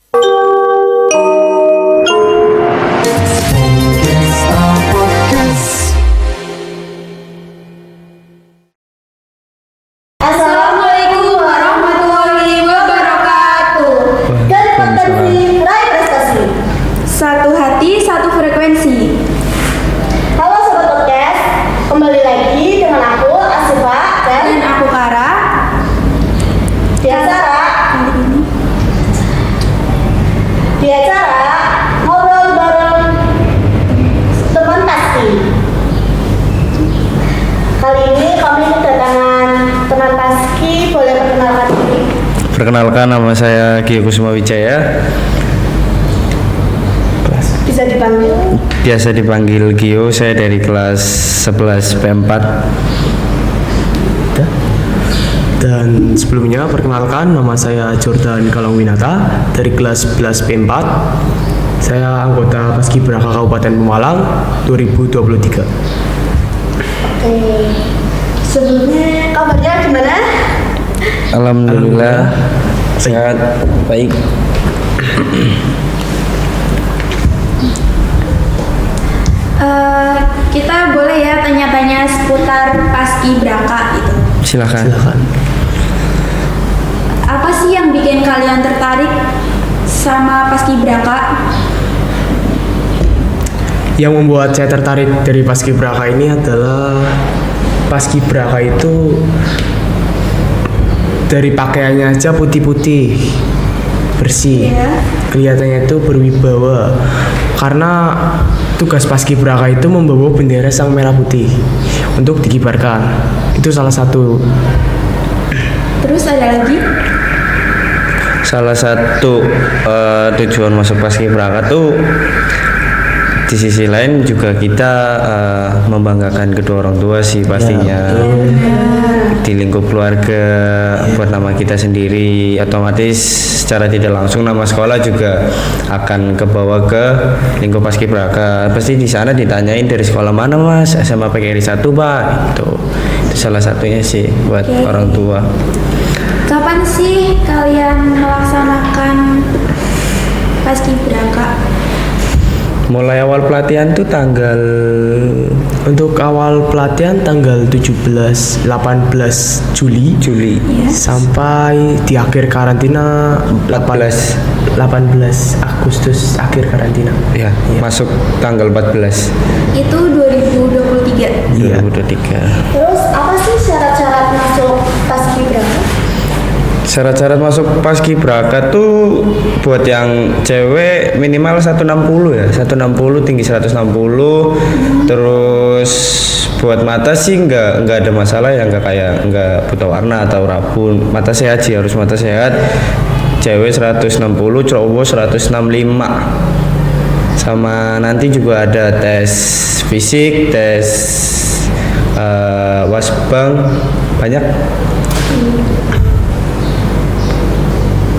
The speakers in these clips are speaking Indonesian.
Assalamualaikum warahmatullahi wabarakatuh. Dan potensi raih prestasi. Satu hati, satu frekuensi. Halo Sobat Podcast, kembali lagi dengan aku Asifa Dan aku Kara. di acara ngobrol bareng teman pasti. Kali ini kami kedatangan teman Paski, boleh perkenalkan diri? Perkenalkan, nama saya Gio Kusuma Wijaya. Bisa dipanggil? Biasa dipanggil Gio, saya dari kelas 11 P4. Dan sebelumnya perkenalkan, nama saya Jordan Kalangwinata dari kelas 11 P4. Saya anggota Paskibraka Kabupaten Pemalang 2023. Oke. Sebelumnya kabarnya gimana? Alhamdulillah sehat, baik. Kita boleh ya tanya-tanya seputar Paskibraka itu. Silakan. Apa sih yang bikin kalian tertarik sama Paskibraka? Yang membuat saya tertarik dari Paskibraka ini adalah Paskibraka itu dari pakaiannya aja putih-putih, bersih, Iya. kelihatannya itu berwibawa. Karena tugas Paskibraka itu membawa bendera sang merah putih untuk dikibarkan. Itu salah satu. Terus ada lagi? Salah satu tujuan masuk Paskibraka tuh di sisi lain juga kita membanggakan kedua orang tua sih pastinya. Di lingkup keluarga, buat nama kita sendiri, otomatis secara tidak langsung nama sekolah juga akan kebawa ke lingkup Paskibraka. Pasti di sana ditanyain dari sekolah mana mas, SMA PGRI 1 pak, itu salah satunya sih buat Oke. orang tua. Kapan sih kalian melaksanakan Paskibraka? Mulai awal pelatihan tuh tanggal Untuk awal pelatihan tanggal 17 18 Juli sampai di akhir karantina 18 Agustus akhir karantina. ya, masuk tanggal 14 Itu 2023. Iya. 2023. Terus apa sih syarat-syarat masuk Paskibraka? Syarat-syarat masuk Paskibraka tuh buat yang cewek minimal 160 ya, 160 tinggi 160. Terus buat mata sih nggak ada masalah ya, nggak buta warna atau rabun. Mata sehat sih, harus mata sehat. Cewek 160, cowok 165. Sama nanti juga ada tes fisik, tes wasbang, banyak.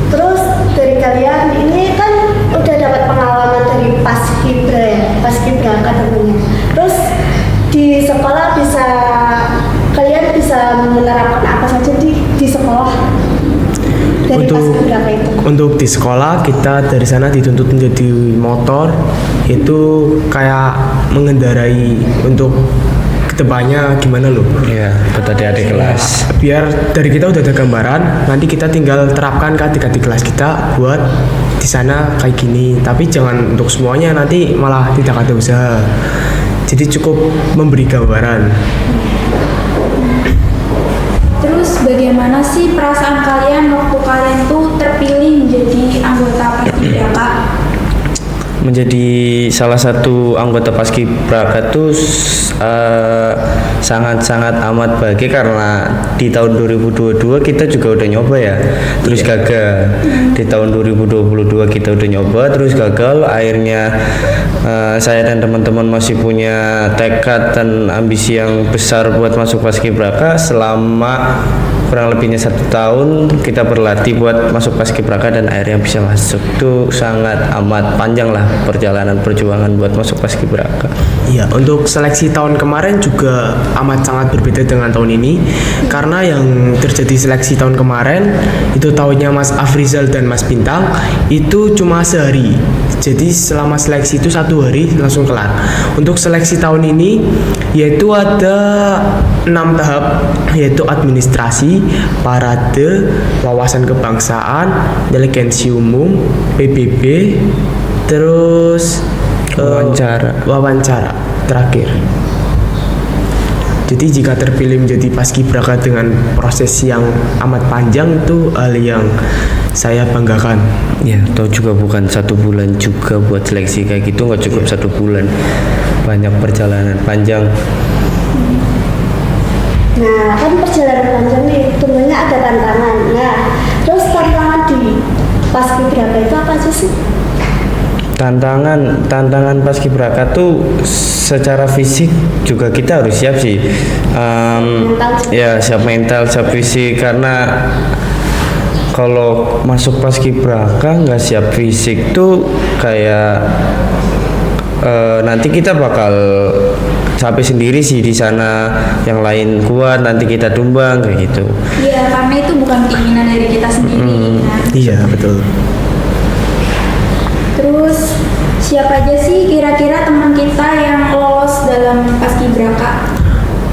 Terus dari kalian ini kan udah dapat pengalaman dari Paskibraka tentunya. Terus di sekolah kalian bisa menerapkan apa saja di sekolah dari Paskibraka itu? Untuk di sekolah kita dari sana dituntut menjadi motor, itu kayak mengendarai untuk kedepannya gimana loh. Iya, buat adik-adik kelas. Biar dari kita udah ada gambaran, nanti kita tinggal terapkan ke adik-adik kelas kita buat di sana kayak gini. Tapi jangan untuk semuanya, nanti malah tidak ada usaha. Jadi cukup memberi gambaran. Terus bagaimana sih perasaan kalian waktu kalian tuh terpilih menjadi anggota Paskibraka? Menjadi salah satu anggota Paskibraka tuh sangat-sangat amat bahagia karena di tahun 2022 kita juga udah nyoba ya, terus gagal. Di tahun 2022 kita udah nyoba terus gagal. Akhirnya saya dan teman-teman masih punya tekad dan ambisi yang besar buat masuk Paskibraka. Selama kurang lebihnya 1 tahun kita berlatih buat masuk paskibraka dan akhirnya bisa masuk. Itu sangat amat panjang lah perjalanan perjuangan buat masuk paskibraka. Iya, untuk seleksi tahun kemarin juga amat sangat berbeda dengan tahun ini karena yang terjadi seleksi tahun kemarin itu tahunnya Mas Afrizal dan Mas Bintang itu cuma sehari. Jadi selama seleksi itu 1 hari langsung kelar. Untuk seleksi tahun ini yaitu ada 6 tahap, yaitu administrasi, parade, wawasan kebangsaan, delegensi umum, PBB, terus wawancara terakhir. Jadi jika terpilih menjadi paskibraka dengan proses yang amat panjang itu hal yang saya banggakan. Ya, atau juga bukan 1 bulan juga buat seleksi kayak gitu, nggak cukup 1 bulan, banyak perjalanan panjang. Nah, kan perjalanan panjang nih, tentunya ada tantangan. Nah, terus tantangan di paskibraka itu apa aja sih? Tantangan paskibraka tuh secara fisik juga kita harus siap sih. Ya, siap mental, siap fisik, karena kalau masuk paskibraka nggak siap fisik tuh kayak nanti kita bakal capek sendiri sih di sana, yang lain kuat nanti kita tumbang kayak gitu. Iya, karena itu bukan keinginan dari kita sendiri. Nah, Iya, betul. terus siapa aja sih kira-kira teman kita yang lolos dalam paskibraka?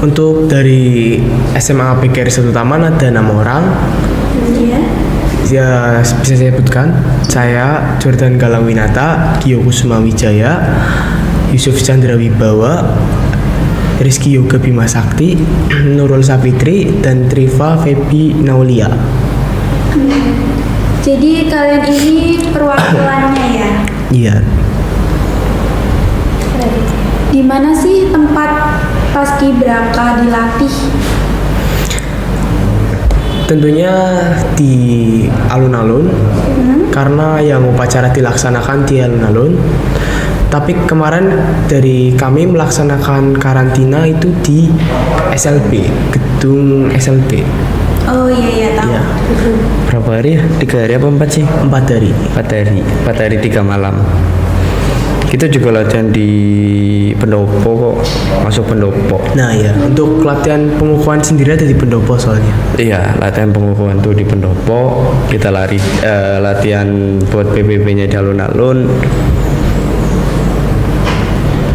Untuk dari SMA PKRI 1 Taman ada 6 orang. Iya. Ya, bisa saya sebutkan. Saya Jordan Galang Winata, Gio Kusuma Wijaya, Yusuf Chandra Wibawa, Rizky Yoga Bima Sakti, Nurul Sapitri, dan Triva Febi Naulia. Jadi kalian ini perwakilannya ya? Iya. Di mana sih tempat paskibraka dilatih? Tentunya di alun-alun, karena yang upacara dilaksanakan di alun-alun. Tapi kemarin dari kami melaksanakan karantina itu di SLB, gedung SLB. Oh iya tahu. Iya. Berapa hari ya? 3 hari apa 4 sih? 4 hari. 4 hari 3 malam. Kita juga latihan di pendopo kok, masuk pendopo. Nah ya, untuk latihan pengukuhan sendiri ada di pendopo soalnya. Iya, latihan pengukuhan tuh di pendopo. Kita latihan buat PBB-nya di alun-alun.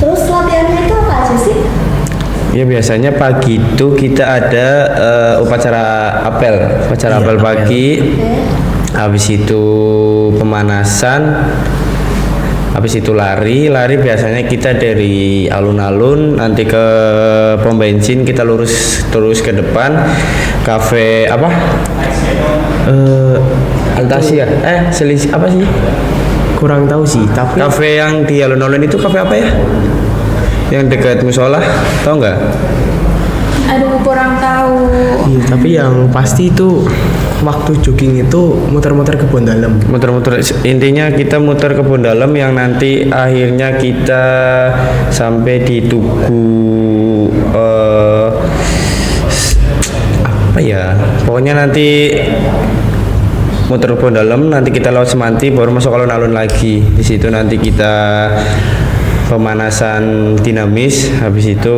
Terus latihannya itu apa aja sih? Ya biasanya pagi itu kita ada upacara apel Iya, apel pagi. Oke. Habis itu pemanasan, habis itu lari biasanya kita dari alun-alun nanti ke pom bensin, kita lurus terus ke depan kafe apa? Altasia. Selisih apa sih? Kurang tahu sih, tapi Kafe yang di alun-alun itu kafe apa ya? Yang dekat musola, tau nggak? Aduh, kurang tahu. iya, tapi yang pasti itu waktu jogging itu muter-muter kebun dalam. Muter-muter, intinya kita muter kebun dalam yang nanti akhirnya kita sampai di Tugu apa ya, pokoknya nanti muter kebun dalam, nanti kita lewat Semanti baru masuk alun-alun lagi. Di situ nanti kita pemanasan dinamis, habis itu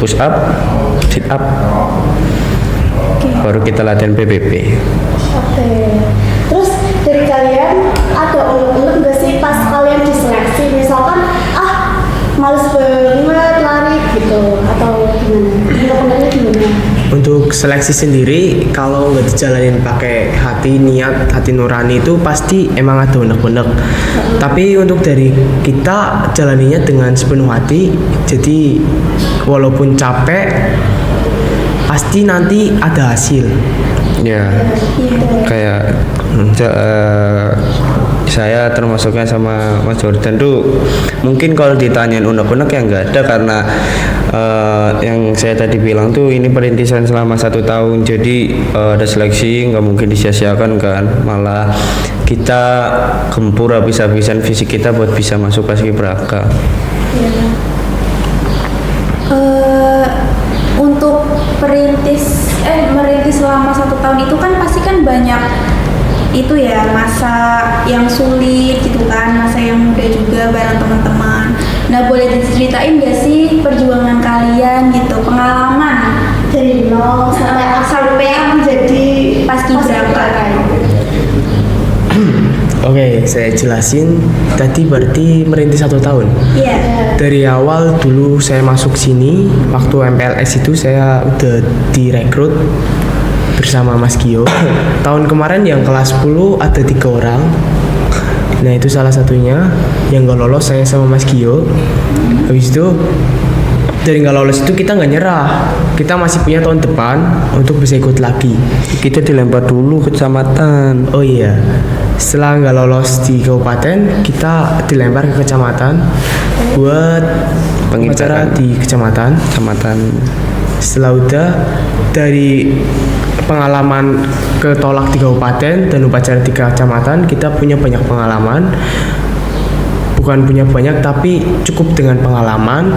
push up, sit up, baru kita latihan PBB. Oke. Terus dari kalian ada unek-unek nggak sih pas kalian diseleksi? Misalkan males banget lari gitu atau gimana? Unek-uneknya gimana? Untuk seleksi sendiri kalau nggak dijalanin pakai hati, niat, hati nurani itu pasti emang ada unek-unek. Tapi untuk dari kita jalaninya dengan sepenuh hati. Jadi walaupun capek pasti nanti ada hasil. Ya, kayak saya termasuknya sama Mas Jordan tuh mungkin kalau ditanyain unek-unek ya nggak ada, karena yang saya tadi bilang tuh ini perintisan selama 1 tahun, jadi ada seleksi nggak mungkin disia-siakan kan, malah kita gempur habis-habisan fisik kita buat bisa masuk paskibraka. Untuk merintis selama 1 tahun itu kan pasti kan banyak itu ya, masa yang sulit gitu kan, masa yang muda juga bareng teman-teman. Nah, boleh diceritain gak sih perjuangan kalian gitu, pengalaman Dari nol sampai menjadi paskibraka? Oke, saya jelasin. Tadi berarti merintis 1 tahun. Iya. Dari awal dulu saya masuk sini, waktu MPLS itu saya udah direkrut bersama Mas Gio. Tahun kemarin yang kelas 10 ada 3 orang. Nah itu salah satunya yang gak lolos, saya sama Mas Gio. Habis itu dari nggak lolos itu kita nggak nyerah, kita masih punya tahun depan untuk bisa ikut lagi. Kita dilempar dulu kecamatan. Oh iya, setelah nggak lolos di kabupaten, kita dilempar ke kecamatan buat Pengincaran. upacara di kecamatan. Setelah udah dari pengalaman ketolak di kabupaten dan upacara di kecamatan, kita punya banyak pengalaman. Bukan punya banyak, tapi cukup dengan pengalaman.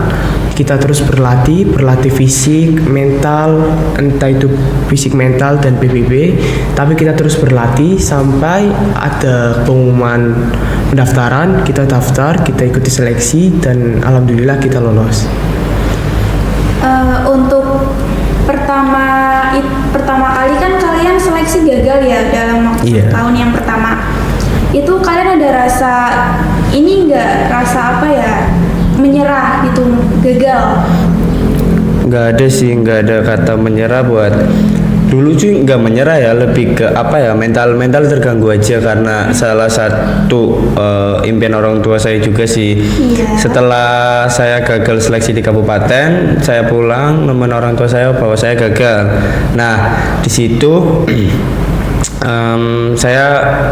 Kita terus berlatih fisik, mental, entah itu fisik, mental, dan PBB. Tapi kita terus berlatih sampai ada pengumuman pendaftaran, kita daftar, kita ikuti seleksi, dan alhamdulillah kita lolos. Untuk pertama kali kan kalian seleksi gagal ya dalam waktu Iya. tahun yang pertama. Itu kalian ada rasa ini nggak, rasa apa ya, menyerah gitu, gagal? Nggak ada sih, nggak ada kata menyerah buat dulu cuy, nggak menyerah ya, lebih ke apa ya, mental terganggu aja karena salah satu impian orang tua saya juga sih. Iya. Setelah saya gagal seleksi di kabupaten, saya pulang nemen orang tua saya bahwa saya gagal. Nah di situ saya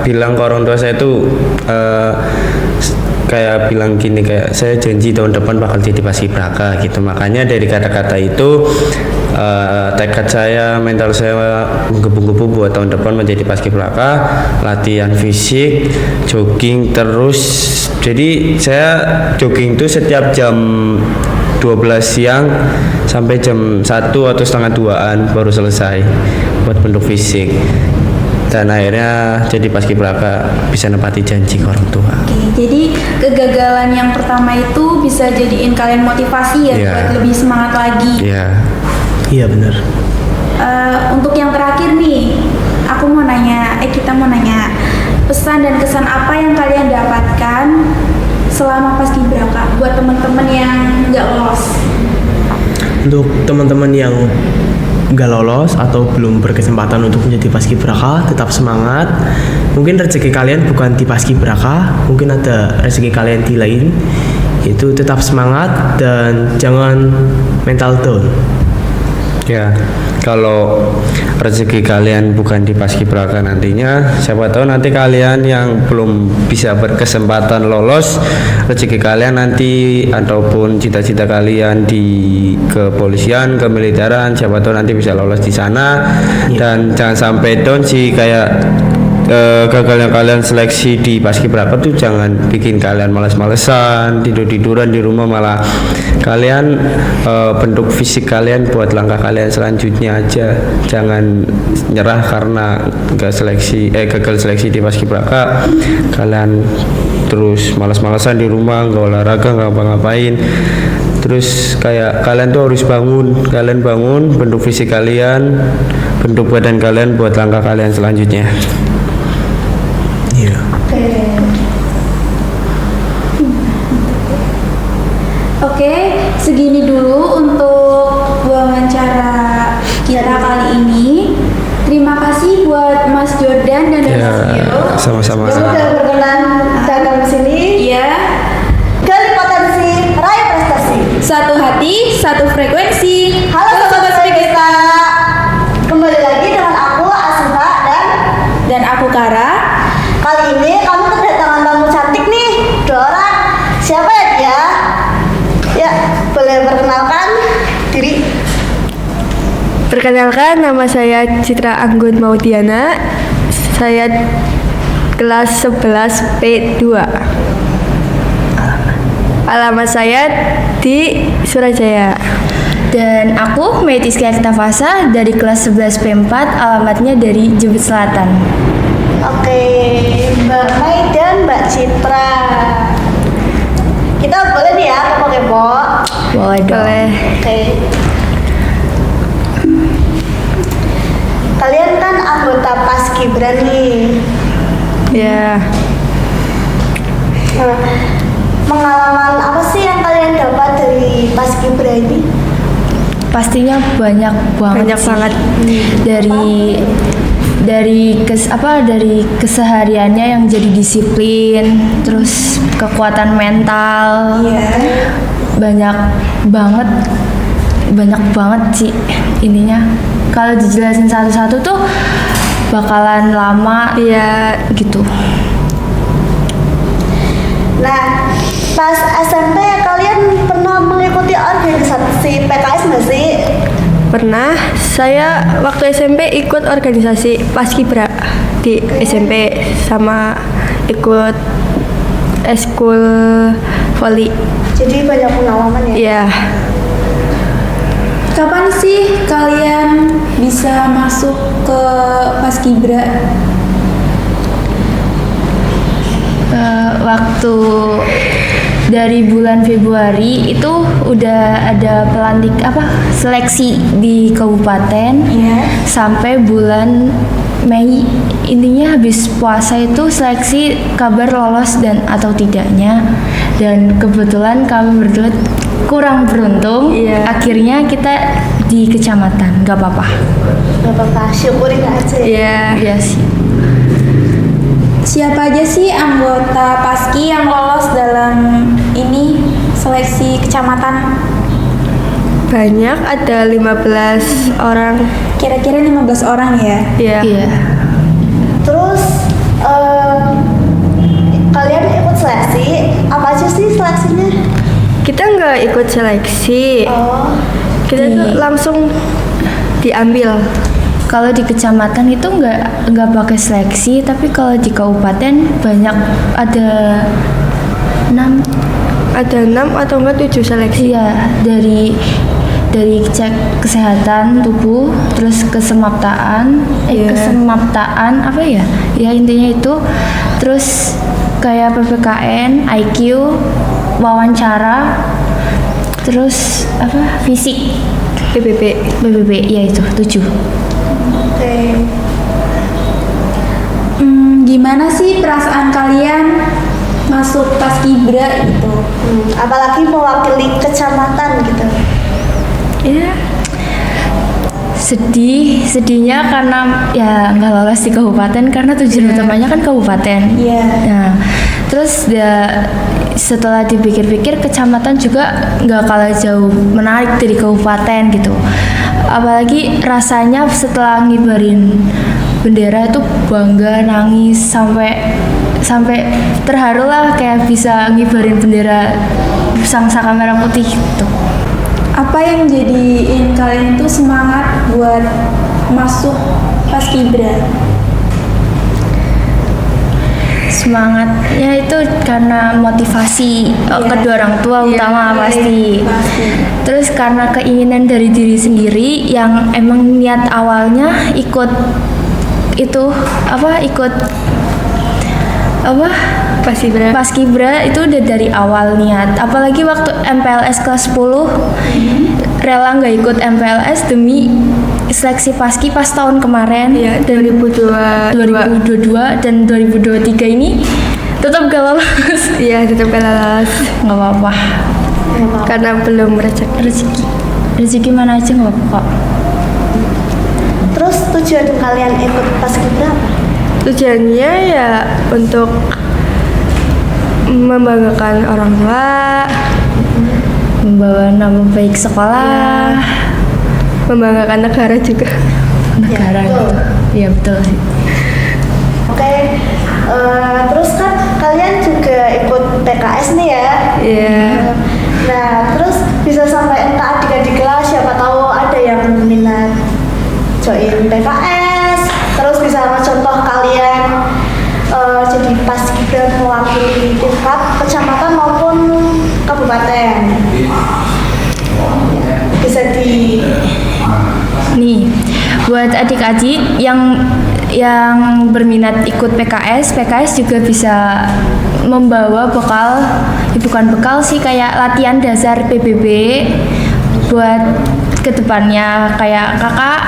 bilang ke orang tua saya tuh kayak bilang gini, kayak saya janji tahun depan bakal jadi paskibraka gitu. Makanya dari kata-kata itu tekad saya, mental saya menggebu-gebu buat tahun depan menjadi paskibraka, latihan fisik, jogging terus. Jadi saya jogging tuh setiap jam 12 siang sampai jam 1 atau setengah 2-an baru selesai buat bentuk fisik. Dan akhirnya jadi paskibraka, bisa nepati janji ke orang tua. Oke, jadi kegagalan yang pertama itu bisa jadiin kalian motivasi ya, Iya. buat lebih semangat lagi. Iya. Iya benar. Untuk yang terakhir nih, kita mau nanya pesan dan kesan apa yang kalian dapatkan selama paskibraka buat teman-teman yang nggak lolos. Untuk teman-teman yang nggak lolos atau belum berkesempatan untuk menjadi paskibraka, tetap semangat. Mungkin rezeki kalian bukan di paskibraka, mungkin ada rezeki kalian di lain. Itu tetap semangat dan jangan mental down. Ya, kalau rezeki kalian bukan di paskibraka nantinya, siapa tahu nanti kalian yang belum bisa berkesempatan lolos, rezeki kalian nanti ataupun cita-cita kalian di kepolisian, kemiliteran, siapa tahu nanti bisa lolos di sana. Dan jangan sampai down sih, kayak gagalnya kalian seleksi di paskibraka tuh jangan bikin kalian malas-malesan, tidur-tiduran di rumah, malah kalian bentuk fisik kalian buat langkah kalian selanjutnya aja. Jangan nyerah karena gagal seleksi di paskibraka, kalian terus malas-malesan di rumah, nggak olahraga, nggak ngapa-ngapain. Terus kayak kalian tuh harus bangun bentuk fisik kalian, bentuk badan kalian buat langkah kalian selanjutnya. Iya. Oke, segini dulu untuk wawancara kita kali ini. Terima kasih buat Mas Jordan dan Ya, Mas Gio. sama-sama. yang sudah berkenan datang ke sini. Iya, Gali potensi, raih prestasi. satu hati, satu frekuensi. Halo sobat Spikesta, kembali lagi dengan aku Asifa Dan aku Kara. kali ini kamu kedatangan tamu cantik nih, 2 orang. Siapa ya dia? Ya, boleh perkenalkan diri. Perkenalkan, nama saya Citra Anggun Maudiana. Saya kelas 11 P2. Alamat saya di Surabaya. Dan aku Metiska Ektafasa dari kelas 11 P4, alamatnya dari Jember Selatan. Oke, Mbak Mai dan Mbak Citra. Kita boleh nih ya kepo-kepo. Boleh dong. Boleh. Oke. Kalian kan anggota Paskibra nih. Ya. Nah, pengalaman apa sih yang kalian dapat dari Paskibra ini? Pastinya banyak banget Banyak sih. banget. Dari kesehariannya yang jadi disiplin, terus kekuatan mental. Banyak banget sih ininya. Kalau dijelasin satu-satu tuh bakalan lama gitu. Nah, pas SMP kalian pernah mengikuti organisasi PKS nggak sih? Pernah, saya waktu SMP ikut organisasi Paskibra di SMP sama ikut eskul voli. Jadi banyak pengalaman ya. Iya, Kapan sih kalian bisa masuk ke Paskibra? Waktu dari bulan Februari itu udah ada seleksi di kabupaten sampai bulan Mei. Intinya habis puasa itu seleksi kabar lolos dan atau tidaknya, dan kebetulan kami berdua kurang beruntung. Akhirnya kita di kecamatan. Gak apa-apa. Gak apa-apa, syukurin aja. Iya sih. Siapa aja sih anggota Paski yang lolos dalam ini seleksi kecamatan? banyak, ada 15 orang. Kira-kira 15 orang ya? Iya. Terus kalian ikut seleksi, apa aja sih seleksinya? Kita nggak ikut seleksi, Oh, kita tuh langsung diambil. Kalau di kecamatan itu nggak pakai seleksi, tapi kalau di kabupaten banyak ada 6 atau enggak 7 seleksi. Iya, dari cek kesehatan tubuh, terus kesemaptaan apa ya? Ya intinya itu. Terus kayak PPKN, IQ, wawancara, terus fisik, BBB, ya itu 7. oke. Gimana sih perasaan kalian masuk Paskibra gitu? Apalagi mewakili kecamatan gitu. Ya, Sedihnya karena ya nggak lolos di kabupaten karena tujuan utamanya kan kabupaten. Iya. Nah, terus setelah dipikir-pikir kecamatan juga nggak kalah jauh menarik dari kabupaten gitu. Apalagi rasanya setelah ngibarin bendera itu bangga, nangis sampai terharu lah, kayak bisa ngibarin bendera Pusaka Merah Putih gitu. Apa yang jadiin kalian tuh semangat buat masuk Paskibra? Semangatnya itu karena motivasi kedua orang tua utama pasti. Terus karena keinginan dari diri sendiri yang emang niat awalnya ikut Paskibra itu udah dari awal niat. Apalagi waktu MPLS kelas 10 rela nggak ikut MPLS demi seleksi Paski pas tahun kemarin. ya 2022 dan 2023 ini tetap gak lolos. Iya, tetap lolos Nggak apa-apa. karena belum Rezeki mana aja nggak apa-apa kok. Terus tujuan kalian ikut Paskibra apa? Tujuannya ya untuk membanggakan orang tua, Membawa nama baik sekolah, membanggakan negara juga. negara gitu. Iya betul sih. Oke, terus kan kalian juga ikut PKS nih ya? Iya. Nah, terus bisa sampai ke adik-adik kelas, siapa tahu ada yang minat join PKS, terus bisa contoh kalian jadi Paskibra mewakili tingkat kecamatan maupun kabupaten. Bisa di buat adik-adik yang berminat ikut PKS juga bisa membawa bekal, bukan bekal sih, kayak latihan dasar PBB buat kedepannya. Kayak kakak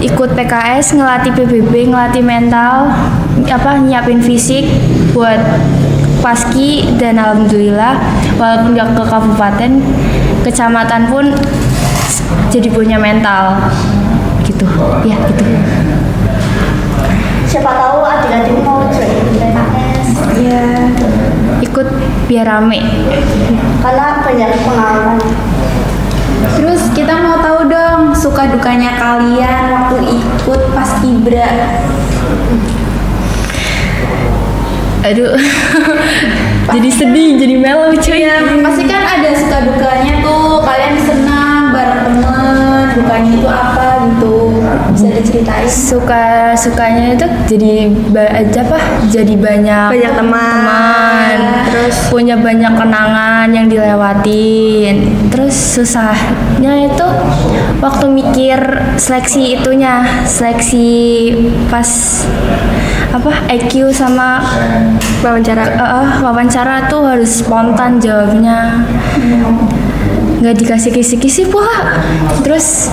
ikut PKS ngelatih PBB, ngelatih mental, nyiapin fisik buat paski, dan alhamdulillah walaupun gak ke kabupaten, kecamatan pun jadi punya mental gitu ya gitu. Siapa tahu adik-adik mau join PKS. Iya. Ikut biar rame. Karena banyak pengalaman. Terus kita mau tahu dong suka dukanya kalian waktu ikut Paskibra. Aduh. Jadi sedih, jadi melo cuy. Iya, pasti kan ada suka dukanya tuh. Kalian senang bareng temen, dukanya itu apa gitu? Bisa diceritain? Sukanya itu jadi banyak teman, terus punya banyak kenangan yang dilewatin. Terus susahnya itu waktu mikir seleksi pas IQ sama wawancara tuh harus spontan jawabnya, nggak dikasih kisi-kisi pula. Terus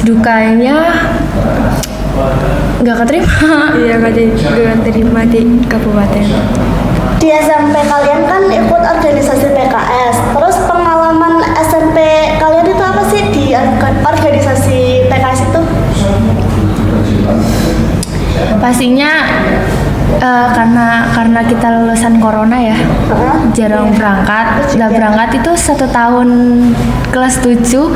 dukanya nggak keterima. Iya, nggak terima di kabupaten. Di SMP kalian kan ikut organisasi PKS. Terus pengalaman SMP kalian itu apa sih di organisasi PKS itu? Pastinya karena kita lulusan corona ya, jarang berangkat. Udah berangkat itu 1 tahun kelas 7,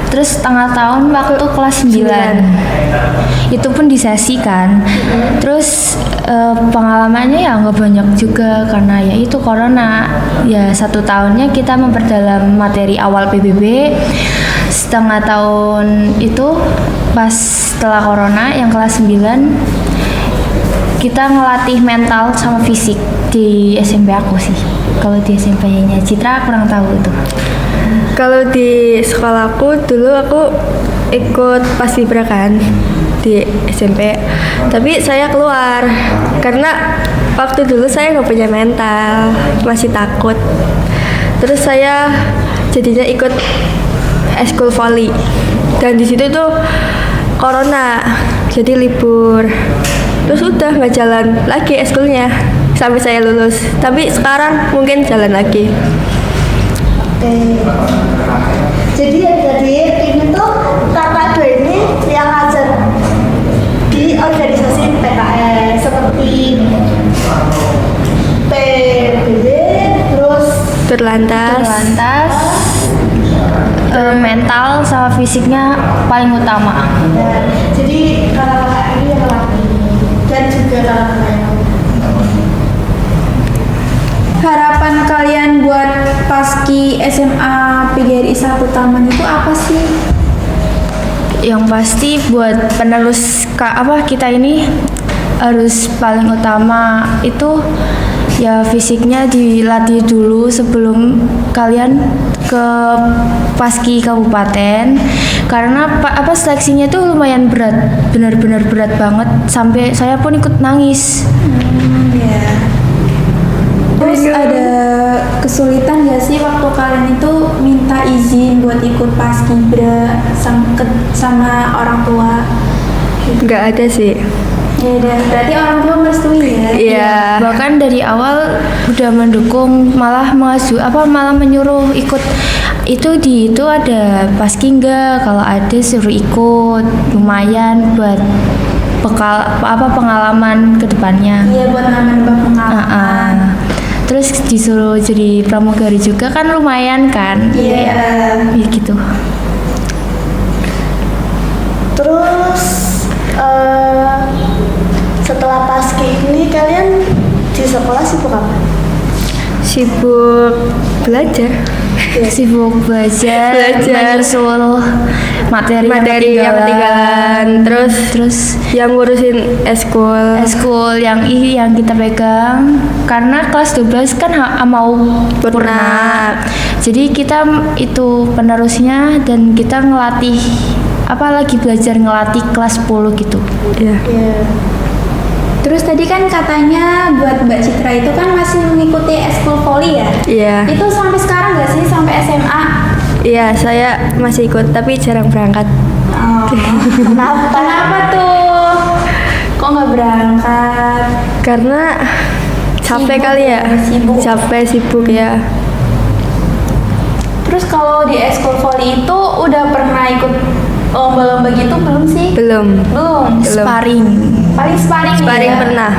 terus setengah tahun waktu kelas 9. Itu pun di sesi kan. Terus pengalamannya ya nggak banyak juga karena ya itu corona. Ya 1 tahunnya kita memperdalam materi awal PBB. Setengah tahun itu pas setelah corona yang kelas 9 kita ngelatih mental sama fisik di SMP aku sih. Kalau di SMP-nya Citra kurang tahu itu. Kalau di sekolahku dulu aku ikut Paskibra kan di SMP, tapi saya keluar karena waktu dulu saya nggak punya mental, masih takut. Terus saya jadinya ikut eskul volley, dan di situ tuh corona, jadi libur. Terus udah nggak jalan lagi eskulnya sampai saya lulus. Tapi sekarang mungkin jalan lagi. Oke. Jadi ini tuh kakak dua ini yang ngajar di organisasi PKS seperti PBB, terus Turlantas. Mental sama fisiknya paling utama. ya, jadi kakak-kakak ini yang melatih dan juga kakak-kakak yang Harapan kalian buat Paski SMA PGRI 1 Taman itu apa sih? Yang pasti buat penerus kita ini harus paling utama itu ya fisiknya dilatih dulu sebelum kalian ke Paski kabupaten, karena seleksinya itu lumayan berat, benar-benar berat banget sampai saya pun ikut nangis. Ya. Terus ada kesulitan gak sih waktu kalian itu minta izin buat ikut Paskibra sama orang tua? Nggak ada sih. Ya udah, berarti orang tua merestui ya? Iya. Bahkan dari awal udah mendukung, malah menyuruh ikut. Itu ada Paski enggak? Kalau ada suruh ikut, lumayan buat bekal pengalaman kedepannya. Iya, buat nambah pengalaman. Terus disuruh jadi pramugari juga kan lumayan kan? Iya. Ya gitu. terus setelah Paski ini kalian di sekolah sibuk apa? Sibuk belajar. Sibuk belajar, menyusul materi yang ketinggalan, terus yang ngurusin eskul yang kita pegang, karena kelas 12 kan mau purna. Jadi kita itu penerusnya dan kita ngelatih lagi belajar ngelatih kelas 10 gitu. Iya. Iya. Terus tadi kan katanya buat Mbak Citra itu kan masih mengikuti eskul voli ya? Iya. Itu sampai sekarang nggak sih, sampai SMA? Iya, saya masih ikut tapi jarang berangkat. Oh, kenapa tuh? Kok nggak berangkat? Karena capek Sibuk kali ya. sibuk. Capek sibuk ya. Terus kalau di eskul voli itu udah pernah ikut lomba-lomba gitu belum sih? Belum. Belum. Sparring. Paling sparring Sparring ya? pernah.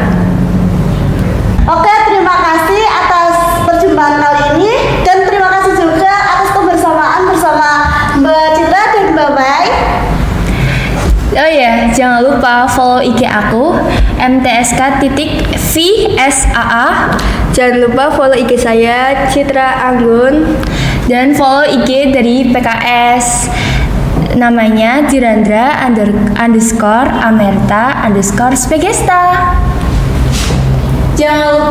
Oke, terima kasih atas perjumpaan kali ini dan terima kasih juga atas kebersamaan bersama Mbak Citra dan Mbak Mai. Oh ya, jangan lupa follow IG aku mtsk.vsaa Jangan lupa follow IG saya Citra Anggun. dan follow IG dari PKS. Namanya Dirandra _Amerta _Spegesta. Jangan lupa